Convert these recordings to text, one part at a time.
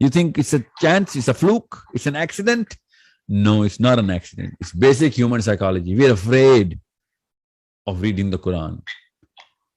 You think it's a chance, it's a fluke, it's an accident? No, it's not an accident. It's basic human psychology. We're afraid of reading the Quran.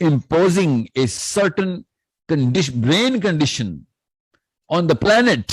imposing a certain brain condition on the planet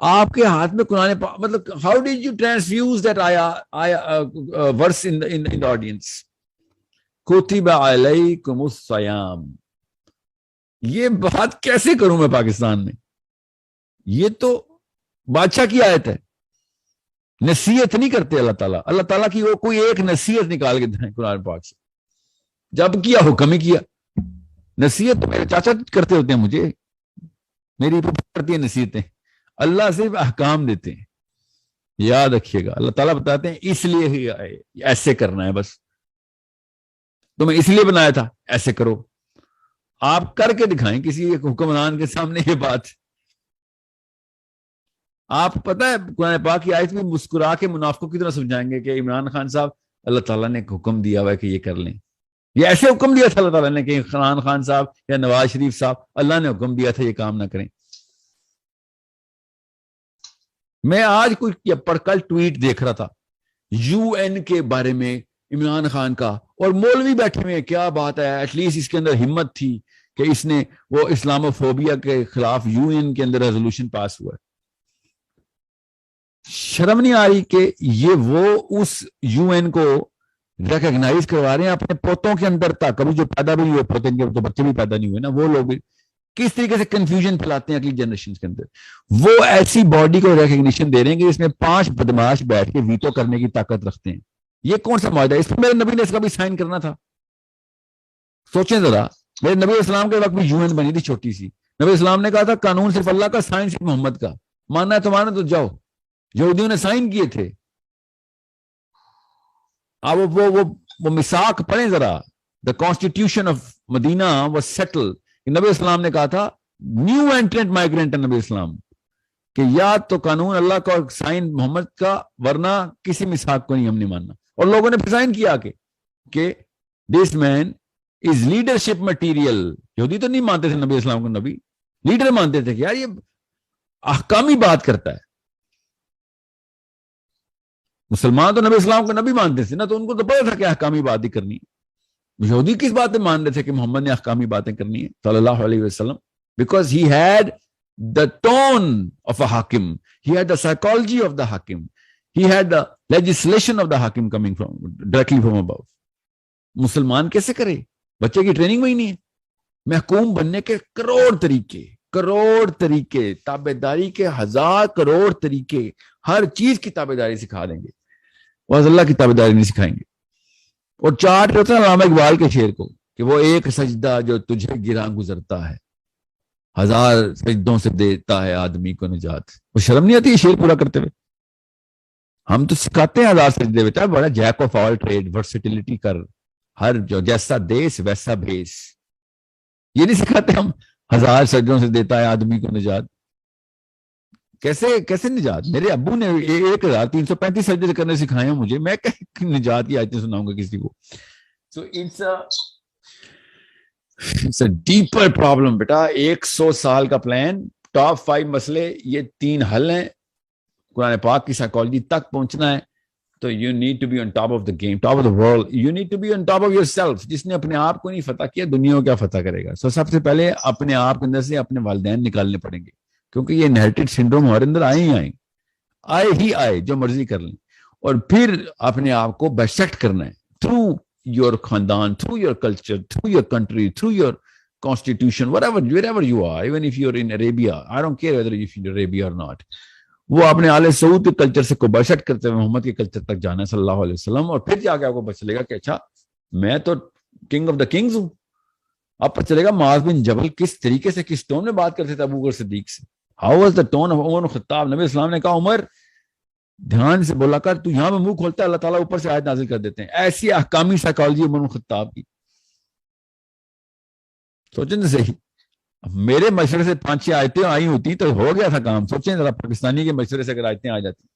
آپ کے ہاتھ میں قرآن پاک, مطلب how did you transfuse that verse in audience, کتب علیکم الصیام. یہ بات کیسے کروں میں پاکستان میں؟ یہ تو بادشاہ کی آیت ہے, نصیحت نہیں کرتے اللہ تعالیٰ کی وہ کوئی ایک نصیحت نکال کے دیں قرآن پاک سے, جب کیا حکم ہی کیا. نصیحت تو میرے چاچا کرتے ہوتے ہیں, مجھے میری کرتی ہے نصیحتیں, اللہ صرف احکام دیتے ہیں. یاد رکھیے گا, اللہ تعالیٰ بتاتے ہیں اس لیے ہی ایسے کرنا ہے, بس تمہیں اس لیے بنایا تھا ایسے کرو. آپ کر کے دکھائیں کسی ایک حکمران کے سامنے یہ بات. آپ پتہ ہے قرآن پاک کی آیت میں مسکرا کے منافقوں کی طرح سمجھائیں گے کہ عمران خان صاحب اللہ تعالیٰ نے ایک حکم دیا ہوا ہے کہ یہ کر لیں. یہ ایسے حکم دیا تھا اللہ تعالیٰ نے کہ عمران خان صاحب یا نواز شریف صاحب, اللہ نے حکم دیا تھا یہ کام نہ کریں. میں آج کوئی پر کل ٹویٹ دیکھ رہا تھا یو این کے بارے میں عمران خان کا, اور مولوی بیٹھے ہوئے, کیا بات ہے, ایٹ لیسٹ اس کے اندر ہمت تھی کہ اس نے وہ اسلامو فوبیا کے خلاف یو این کے اندر ریزولوشن پاس ہوا ہے. شرم نہیں آ رہی کہ یہ وہ اس یو این کو ریکگنائز کروا رہے ہیں اپنے پوتوں کے اندر تک, ابھی جو پیدا بھی ہوئے پوتے, ان کے تو بچے بھی پیدا نہیں ہوئے نا, وہ لوگ کس طریقے سے کنفیوژن پھیلاتے ہیں اگلی جنریشن کے اندر. وہ ایسی باڈی کو ریکگنیشن دے رہے ہیں کہ اس میں 5 بدماش بیٹھ کے ویٹو کرنے کی طاقت رکھتے ہیں. یہ کون سا معاہدہ ہے؟ اس پر میرے نبی نے اس کا بھی سائن کرنا تھا. سوچیں ذرا, میرے نبی اسلام کے وقت بھی یو این بنی تھی چھوٹی سی. نبی اسلام نے کہا تھا قانون صرف اللہ کا, سائن صرف محمد کا. ماننا ہے تو مانا, تو جاؤ. یہودیوں نے سائن کیے تھے. اب وہ میثاق پڑھیں ذرا. The constitution of Medina was settle. نبی اسلام نے کہا تھا نیو اینٹرنٹ مائیگرینٹ نبی اسلام کہ یا تو قانون اللہ کا اور سائن محمد کا, ورنہ کسی میثاق کو نہیں ہم نے ماننا. اور لوگوں نے پھر سائن کیا کہ دس مین از لیڈرشپ مٹیریل. یہودی تو نہیں مانتے تھے نبی اسلام کو نبی, لیڈر مانتے تھے کہ یار یہ احکامی بات کرتا ہے. مسلمان تو نبی اسلام کو نبی مانتے تھے نا, تو ان کو تو پتا تھا کہ احکامی بات ہی کرنی ہے. یہودی کس باتیں مان رہے تھے کہ محمد نے احکامی باتیں کرنی ہے صلی اللہ علیہ وسلم, because he had the tone of a hakim, he had the psychology of the hakim, he had the legislation of the hakim coming from directly from above. مسلمان کیسے کرے؟ بچے کی ٹریننگ وہی نہیں ہے. محکوم بننے کے کروڑ طریقے, تابعداری کے 1000 کروڑ طریقے, ہر چیز کی تابعداری سکھا دیں گے, وہ اللہ کی تابعداری نہیں سکھائیں گے. اور چاٹ ہوتا ہے علامہ اقبال کے شعر کو کہ وہ ایک سجدہ جو تجھے گراں گزرتا ہے, 1000 سجدوں سے دیتا ہے آدمی کو نجات. وہ شرم نہیں آتی یہ شعر پورا کرتے ہوئے؟ ہم تو سکھاتے ہیں 1000 سجدے, بیٹا بڑا jack of all trade, versatility کر, ہر جو جیسا دیس ویسا بھیس. یہ نہیں سکھاتے ہم 1000 سجدوں سے دیتا ہے آدمی کو نجات. کیسے نجات؟ میرے ابو نے 1335 سجدے کرنے سکھائے ہیں مجھے, میں نجات کی آیتیں سناؤں گا کسی کو؟ So it's a deeper problem بیٹا. 100 سال کا پلان, ٹاپ 5 مسئلے, یہ 3 حل ہیں. قرآن پاک کی سائیکالوجی تک پہنچنا ہے تو you need to be on top of the game, top of the world. You need to be on top of yourself. جس نے اپنے آپ کو نہیں فتح کیا, دنیا کو کیا فتح کرے گا؟ سب سے پہلے اپنے آپ کے اندر سے اپنے والدین نکالنے پڑیں گے, کیونکہ یہ انہیریٹڈ سنڈروم ہمارے اندر آئے جو مرضی کر لیں. اور پھر اپنے آپ کو بیسیکٹ کرنا ہے تھرو یور خاندان, through your culture, through your country, through your constitution, wherever you are, even if you're in Arabia, I don't care whether you're in Arabia or not. وہ اپنے آل سعود کے کلچر سے کو برسٹ کرتے ہوئے محمد کے کلچر تک جانا ہے صلی اللہ علیہ وسلم, اور پھر جا کے آپ کو پتہ چلے گا کہ اچھا میں تو کنگ آف دا کنگز ہوں. اب پتہ چلے گا معاذ بن جبل کس طریقے سے, کس ٹون میں بات کرتے تھے ابو بکر صدیق سے. How was the tone of Umar Khattab. نبی اسلام نے کہا عمر دھیان سے بولا کر, تو یہاں میں منہ کھولتا ہے اللہ تعالیٰ اوپر سے آیت نازل کر دیتے ہیں. ایسی احکامی سائیکالوجی عمر خطاب کی. سوچیں تو صحیح, میرے مشورے سے 5-6 آیتیں آئی ہوتی تو ہو گیا تھا کام. سوچیں ذرا پاکستانی کے مشورے سے اگر آیتیں آ جاتی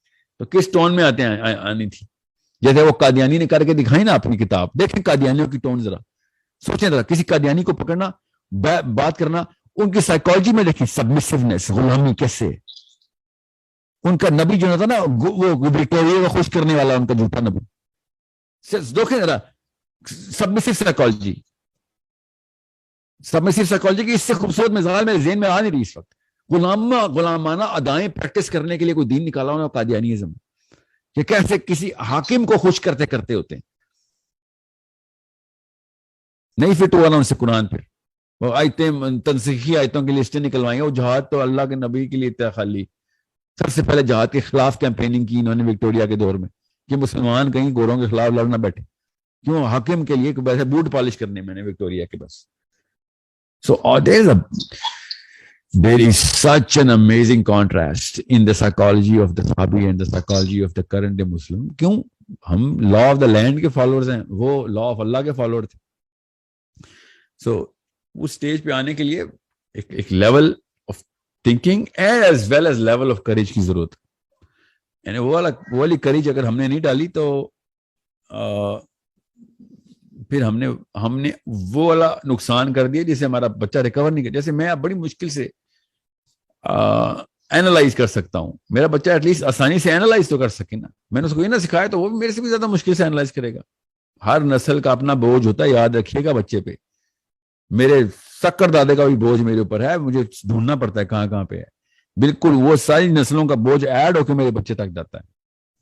تو کس ٹون میں آنی تھی. جیسے وہ قادیانی نے کر کے دکھائی نا اپنی کتاب, دیکھیں قادیانیوں کی ٹون ذرا. سوچیں ذرا کسی قادیانی کو پکڑنا, بات کرنا, ان کی سائیکالوجی میں دیکھیں, سبمسیونیس, غلامی کیسے. ان کا نبی جو تھا نا وہ وکٹوریا کو خوش کرنے والا ان کا جھوٹا نبی. دیکھیں ذرا سبمسیو سائیکالوجی کی اس سے خوبصورت مثال میرے ذہن میں آ نہیں رہی اس وقت. غلامانہ ادائیں پریکٹس کرنے کے لیے کوئی دین نکالا ہونا قادیانیزم، کہ کیسے کسی حاکم کو خوش کرتے کرتے ہوتے ہیں. نہیں فٹ ہوا نا ان سے قرآن. پھر وہ آیتیں تنسیخی آیتوں کی لسٹیں نکلوائیں. وہ جہاد تو اللہ کے نبی کے لیے تھا خالی. سب سے پہلے جہاد کے خلاف کیمپیننگ کی انہوں نے وکٹوریا کے دور میں، کہ مسلمان کہیں گوروں کے خلاف لڑنا بیٹھے. کیوں؟ حاکم کے لیے ویسے بوٹ پالش کرنے میں نے وکٹوریا کے بس. سو there is such an amazing contrast in the psychology of the Sahabi and the psychology of the current day Muslim. کیوں؟ ہم لا آف دا لینڈ کے فالوورز ہیں، وہ لا آف اللہ کے فالوور تھے. سو اس اسٹیج پہ آنے کے لیے ایک level of thinking as well as level of courage کی ضرورت ہے. یعنی وہ والی کریج اگر ہم نے نہیں ڈالی تو پھر ہم نے وہ والا نقصان کر دیا جسے ہمارا بچہ ریکور نہیں کر. جیسے میں اب بڑی مشکل سے اینالائز کر سکتا ہوں، میرا بچہ ایٹ لیسٹ آسانی سے اینالائز تو کر سکے نا. میں نے اس کو یہ نہ سکھایا تو وہ بھی میرے سے بھی زیادہ مشکل سے اینالائز کرے گا. ہر نسل کا اپنا بوجھ ہوتا ہے، یاد رکھیے گا بچے پہ. میرے سکر دادے کا بھی بوجھ میرے اوپر ہے، مجھے ڈھونڈنا پڑتا ہے کہاں پہ ہے. بالکل وہ ساری نسلوں کا بوجھ ایڈ ہو کے میرے بچے تک جاتا ہے.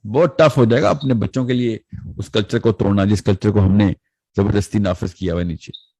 بہت ٹف ہو جائے گا اپنے بچوں کے لیے اس کلچر کو توڑنا جس کلچر کو ہم نے زبردستی نافذ کیا ہوا نیچے.